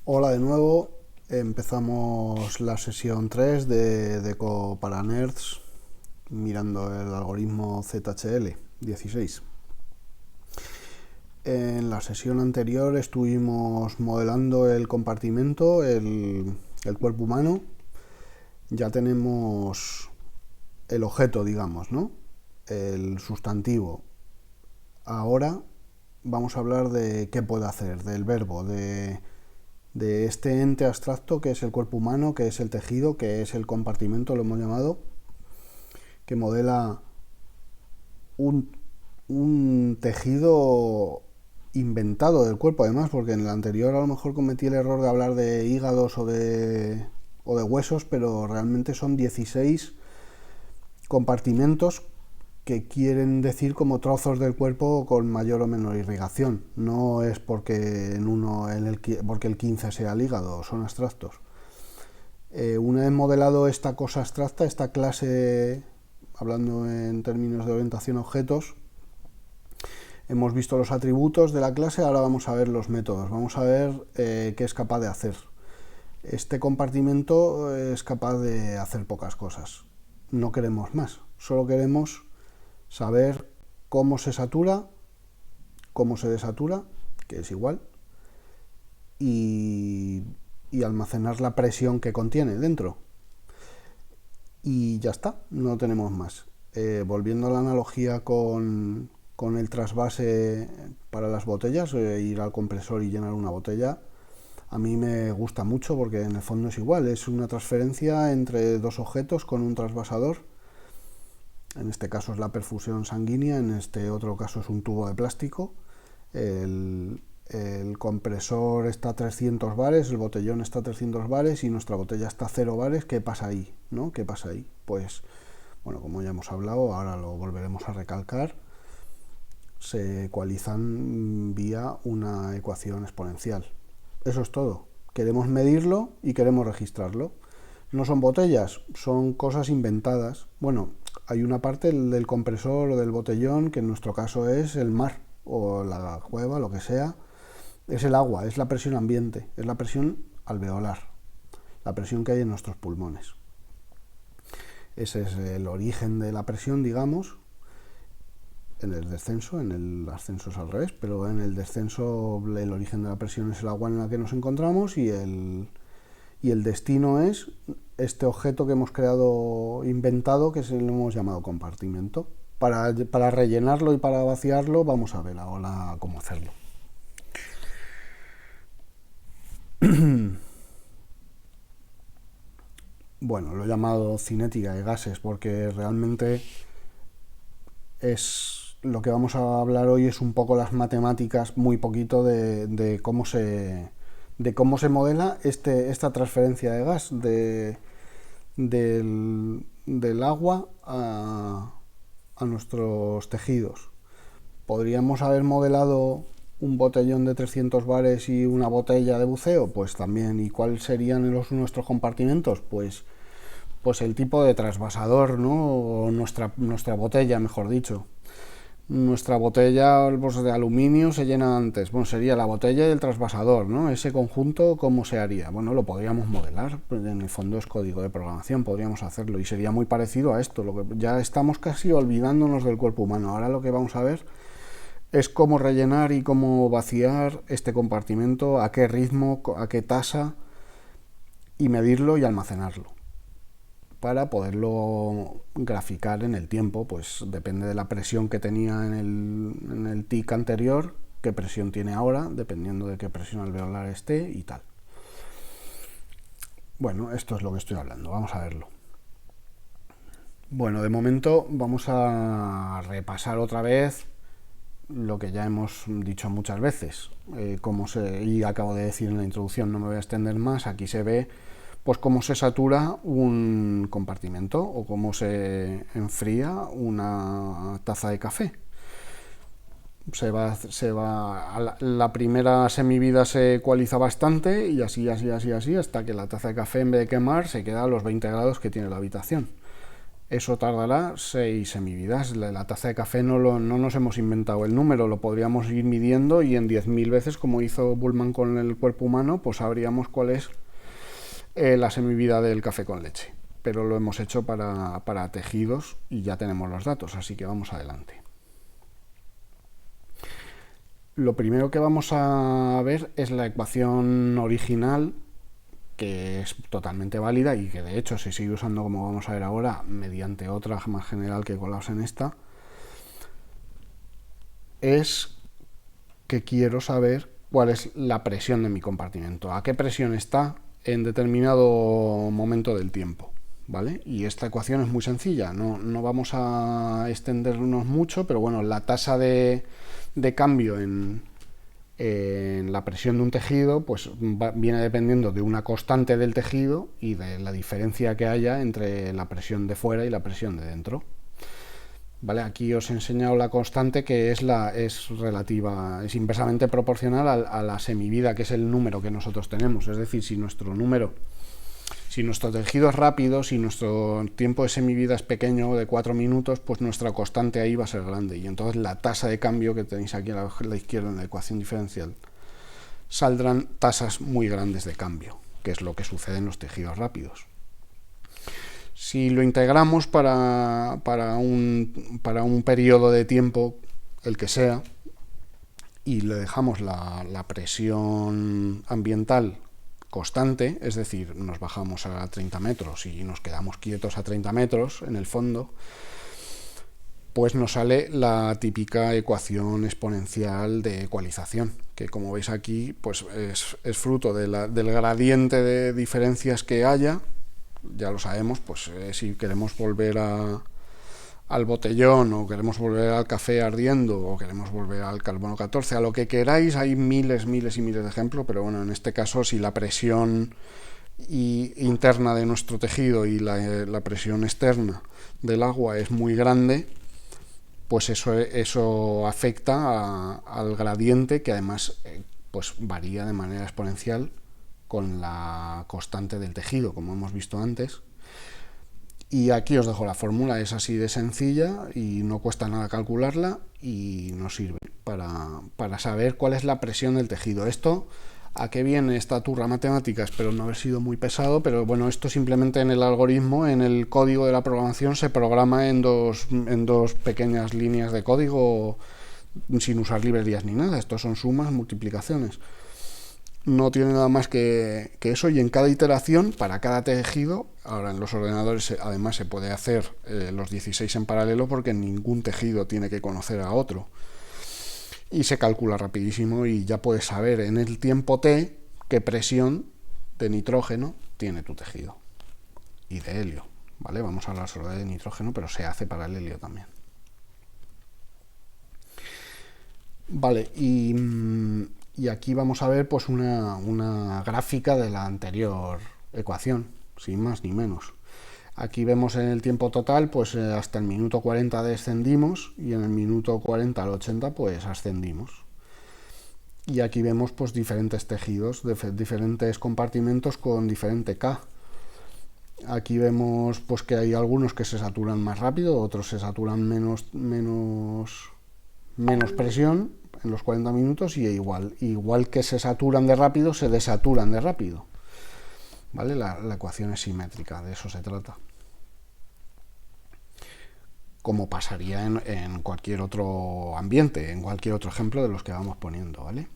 Hola de nuevo, empezamos la sesión 3 de Deco para Nerds mirando el algoritmo ZHL16. En la sesión anterior estuvimos modelando el compartimento, el cuerpo humano. Ya tenemos el objeto, digamos, ¿no? El sustantivo. Ahora vamos a hablar de qué puede hacer, del verbo, de este ente abstracto que es el cuerpo humano, que es el tejido, que es el compartimento, lo hemos llamado, que modela un tejido inventado del cuerpo, además, porque en el anterior a lo mejor cometí el error de hablar de hígados o de huesos, pero realmente son 16 compartimentos que quieren decir como trozos del cuerpo con mayor o menor irrigación. No es porque porque el 15 sea el hígado, son abstractos. Una vez modelado esta cosa abstracta, esta clase, hablando en términos de orientación a objetos, hemos visto los atributos de la clase, ahora vamos a ver los métodos, vamos a ver qué es capaz de hacer. Este compartimento es capaz de hacer pocas cosas. No queremos más, solo queremos saber cómo se satura, cómo se desatura, que es igual, y almacenar la presión que contiene dentro. Y ya está, no tenemos más. Volviendo a la analogía con el trasvase para las botellas, ir al compresor y llenar una botella, a mí me gusta mucho porque en el fondo es igual, es una transferencia entre dos objetos con un trasvasador. En este caso es la perfusión sanguínea, en este otro caso es un tubo de plástico. El compresor está a 300 bares, el botellón está a 300 bares y nuestra botella está a 0 bares. ¿Qué pasa ahí? ¿No? ¿Qué pasa ahí? Pues, bueno, como ya hemos hablado, ahora lo volveremos a recalcar, se ecualizan vía una ecuación exponencial. Eso es todo. Queremos medirlo y queremos registrarlo. No son botellas, son cosas inventadas. Bueno, hay una parte del compresor o del botellón que en nuestro caso es el mar o la cueva, lo que sea. Es el agua, es la presión ambiente, es la presión alveolar, la presión que hay en nuestros pulmones. Ese es el origen de la presión, digamos. En el descenso, en el ascenso es al revés, pero en el descenso el origen de la presión es el agua en la que nos encontramos y el destino es este objeto que hemos creado, inventado, que lo hemos llamado compartimento. Para rellenarlo y para vaciarlo vamos a ver ahora cómo hacerlo. Bueno, lo he llamado cinética de gases porque realmente es lo que vamos a hablar hoy, es un poco las matemáticas, muy poquito de cómo se modela esta transferencia de gas del agua a nuestros tejidos. ¿Podríamos haber modelado un botellón de 300 bares y una botella de buceo? Pues también. ¿Y cuáles serían nuestros compartimentos? Pues el tipo de trasvasador, ¿no? O nuestra botella, mejor dicho. Nuestra botella, pues, de aluminio se llena antes. Bueno, sería la botella y el trasvasador, ¿no? Ese conjunto, ¿cómo se haría? Bueno, lo podríamos modelar. En el fondo es código de programación, podríamos hacerlo. Y sería muy parecido a esto. Ya estamos casi olvidándonos del cuerpo humano. Ahora lo que vamos a ver es cómo rellenar y cómo vaciar este compartimento, a qué ritmo, a qué tasa, y medirlo y almacenarlo para poderlo graficar en el tiempo. Pues depende de la presión que tenía en el tic anterior, qué presión tiene ahora, dependiendo de qué presión alveolar esté y tal. Bueno, esto es lo que estoy hablando, vamos a verlo. Bueno, de momento vamos a repasar otra vez lo que ya hemos dicho muchas veces, y acabo de decir en la introducción, no me voy a extender más. Aquí se ve pues cómo se satura un compartimento o cómo se enfría una taza de café. La primera semivida se ecualiza bastante y así hasta que la taza de café, en vez de quemar, se queda a los 20 grados que tiene la habitación. eso tardará 6 semividas. La taza de café no nos hemos inventado el número, lo podríamos ir midiendo y en 10.000 veces, como hizo Bullman con el cuerpo humano, pues sabríamos cuál es la semivida del café con leche. Pero lo hemos hecho para tejidos y ya tenemos los datos, así que vamos adelante. Lo primero que vamos a ver es la ecuación original, que es totalmente válida y que de hecho se sigue usando, como vamos a ver ahora, mediante otra más general que colapsa en esta. Es que quiero saber cuál es la presión de mi compartimento, a qué presión está en determinado momento del tiempo, ¿vale? Y esta ecuación es muy sencilla, no vamos a extendernos mucho, pero bueno, la tasa de cambio en la presión de un tejido pues viene dependiendo de una constante del tejido y de la diferencia que haya entre la presión de fuera y la presión de dentro. ¿Vale? Aquí os he enseñado la constante, que es relativa, es inversamente proporcional a la semivida, que es el número que nosotros tenemos. Es decir, si nuestro tejido es rápido, si nuestro tiempo de semivida es pequeño, de 4 minutos, pues nuestra constante ahí va a ser grande. Y entonces la tasa de cambio que tenéis aquí a la izquierda en la ecuación diferencial, saldrán tasas muy grandes de cambio, que es lo que sucede en los tejidos rápidos. Si lo integramos para un periodo de tiempo, el que sea, y le dejamos la presión ambiental constante, es decir, nos bajamos a 30 metros y nos quedamos quietos a 30 metros en el fondo, pues nos sale la típica ecuación exponencial de ecualización, que como veis aquí pues es fruto del gradiente de diferencias que haya. Ya lo sabemos, pues si queremos volver al botellón, o queremos volver al café ardiendo, o queremos volver al carbono 14, a lo que queráis, hay miles y miles de ejemplos, pero bueno, en este caso, si la presión interna de nuestro tejido y la presión externa del agua es muy grande, pues eso afecta al gradiente, que además pues varía de manera exponencial con la constante del tejido, como hemos visto antes. Y aquí os dejo la fórmula, es así de sencilla y no cuesta nada calcularla y nos sirve para saber cuál es la presión del tejido. Esto, ¿a qué viene esta turra matemática? Espero no haber sido muy pesado, pero bueno, esto simplemente en el algoritmo, en el código de la programación, se programa en dos pequeñas líneas de código sin usar librerías ni nada. Estos son sumas, multiplicaciones. No tiene nada más que eso, y en cada iteración, para cada tejido, ahora en los ordenadores además se puede hacer los 16 en paralelo, porque ningún tejido tiene que conocer a otro. Y se calcula rapidísimo y ya puedes saber en el tiempo t qué presión de nitrógeno tiene tu tejido. Y de helio, ¿vale? Vamos a hablar solo de nitrógeno, pero se hace para el helio también. Vale, y aquí vamos a ver pues una gráfica de la anterior ecuación, sin más ni menos. Aquí vemos en el tiempo total, pues hasta el minuto 40 descendimos, y en el minuto 40 al 80 pues ascendimos. Y aquí vemos pues diferentes tejidos, diferentes compartimentos con diferente K. Aquí vemos pues que hay algunos que se saturan más rápido, otros se saturan menos presión en los 40 minutos, y igual que se saturan de rápido, se desaturan de rápido. ¿Vale? La ecuación es simétrica, de eso se trata. Como pasaría en cualquier otro ambiente, en cualquier otro ejemplo de los que vamos poniendo, ¿vale?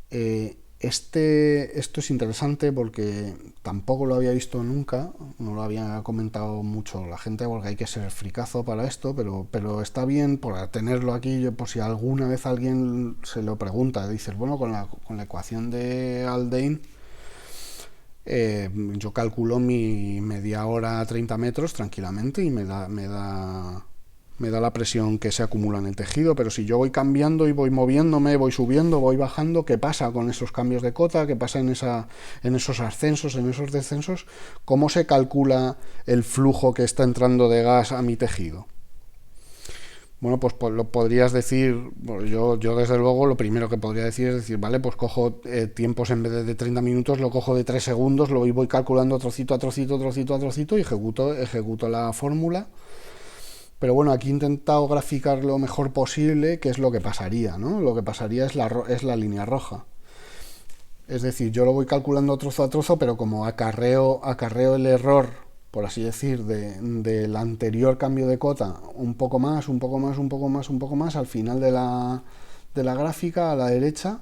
Esto es interesante porque tampoco lo había visto nunca, no lo había comentado mucho la gente, porque hay que ser fricazo para esto, pero está bien por tenerlo aquí, por si alguna vez alguien se lo pregunta. Dices, bueno, con la ecuación de Haldane, yo calculo mi media hora a 30 metros tranquilamente y me da la presión que se acumula en el tejido, pero si yo voy cambiando y voy moviéndome, voy subiendo, voy bajando, ¿qué pasa con esos cambios de cota? ¿Qué pasa en esos ascensos, en esos descensos? ¿Cómo se calcula el flujo que está entrando de gas a mi tejido? Bueno, pues lo podrías decir, bueno, yo desde luego lo primero que podría decir es decir, vale, pues cojo tiempos en vez de 30 minutos, lo cojo de 3 segundos, lo voy calculando trocito a trocito, trocito a trocito y ejecuto la fórmula. Pero bueno, aquí he intentado graficar lo mejor posible, qué es lo que pasaría, ¿no? Lo que pasaría es la línea roja. Es decir, yo lo voy calculando trozo a trozo, pero como acarreo el error, por así decir, del anterior cambio de cota, un poco más, un poco más, un poco más, un poco más, al final de la gráfica, a la derecha,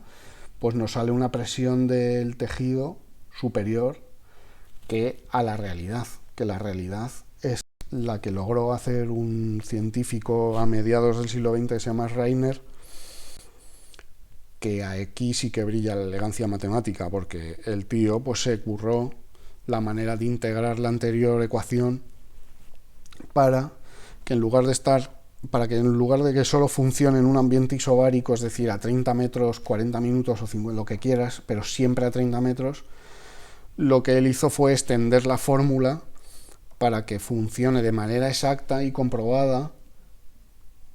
pues nos sale una presión del tejido superior que a la realidad, que la realidad es la que logró hacer un científico a mediados del siglo XX que se llama Reiner, que aquí sí que brilla la elegancia matemática, porque el tío pues se curró la manera de integrar la anterior ecuación para que en lugar de que solo funcione en un ambiente isobárico, es decir, a 30 metros, 40 minutos o 50, lo que quieras, pero siempre a 30 metros, lo que él hizo fue extender la fórmula para que funcione de manera exacta y comprobada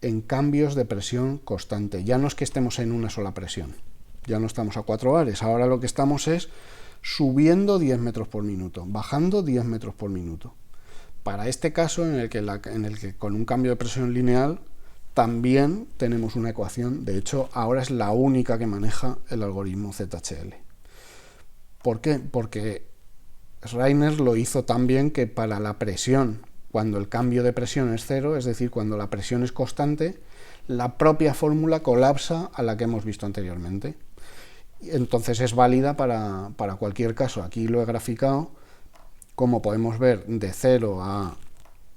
en cambios de presión constante. Ya no es que estemos en una sola presión, ya no estamos a 4 bares, ahora lo que estamos es subiendo 10 metros por minuto, bajando 10 metros por minuto. Para este caso, en el que con un cambio de presión lineal también tenemos una ecuación, de hecho ahora es la única que maneja el algoritmo ZHL. ¿Por qué? Porque Reiner lo hizo tan bien que para la presión, cuando el cambio de presión es cero, es decir, cuando la presión es constante, la propia fórmula colapsa a la que hemos visto anteriormente. Entonces es válida para cualquier caso. Aquí lo he graficado. Como podemos ver, de 0 a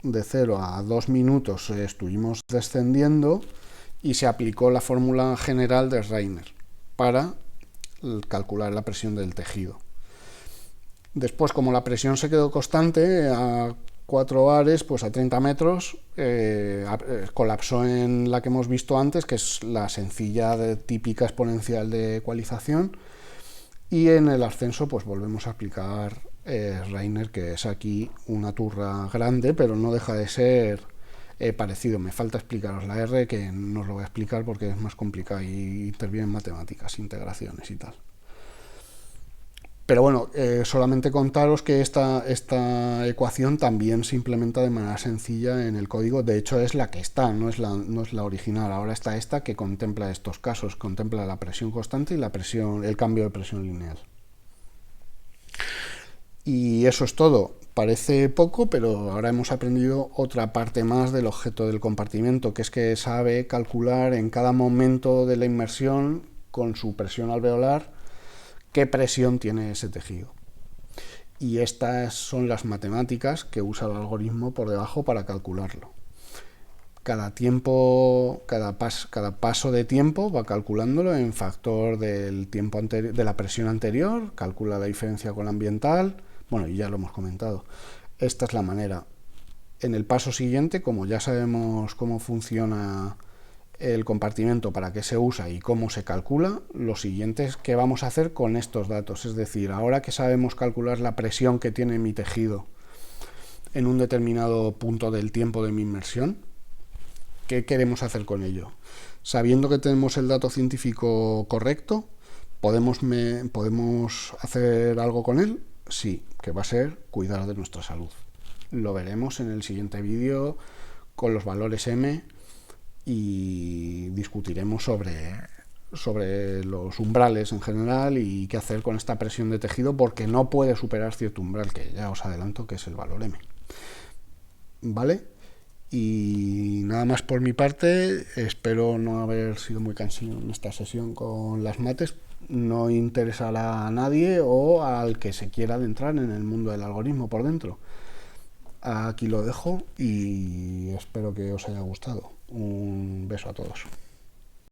2 minutos estuvimos descendiendo y se aplicó la fórmula general de Reiner para calcular la presión del tejido. Después, como la presión se quedó constante a 4 bares, pues a 30 metros colapsó en la que hemos visto antes, que es la sencilla típica exponencial de ecualización, y en el ascenso pues volvemos a aplicar Reiner, que es aquí una turra grande, pero no deja de ser parecido. Me falta explicaros la R, que no os lo voy a explicar porque es más complicado y intervienen matemáticas, integraciones y tal. Pero bueno, solamente contaros que esta ecuación también se implementa de manera sencilla en el código. De hecho, es la que está, no es la original. Ahora está esta que contempla estos casos, contempla la presión constante y el cambio de presión lineal. Y eso es todo. Parece poco, pero ahora hemos aprendido otra parte más del objeto del compartimento, que es que sabe calcular en cada momento de la inmersión, con su presión alveolar, qué presión tiene ese tejido. Y estas son las matemáticas que usa el algoritmo por debajo para calcularlo. Cada paso de tiempo va calculándolo en factor del tiempo de la presión anterior, calcula la diferencia con la ambiental, bueno, y ya lo hemos comentado. Esta es la manera. En el paso siguiente, como ya sabemos cómo funciona el compartimento, para qué se usa y cómo se calcula, lo siguiente es qué vamos a hacer con estos datos. Es decir, ahora que sabemos calcular la presión que tiene mi tejido en un determinado punto del tiempo de mi inmersión, ¿qué queremos hacer con ello? Sabiendo que tenemos el dato científico correcto, ¿podemos hacer algo con él? Sí, que va a ser cuidar de nuestra salud. Lo veremos en el siguiente vídeo con los valores M, y discutiremos sobre los umbrales en general y qué hacer con esta presión de tejido, porque no puede superar cierto umbral, que ya os adelanto que es el valor M. ¿Vale? Y nada más por mi parte. Espero no haber sido muy cansino en esta sesión con las mates. No interesará a nadie o al que se quiera adentrar en el mundo del algoritmo por dentro. Aquí lo dejo y espero que os haya gustado. Un beso a todos.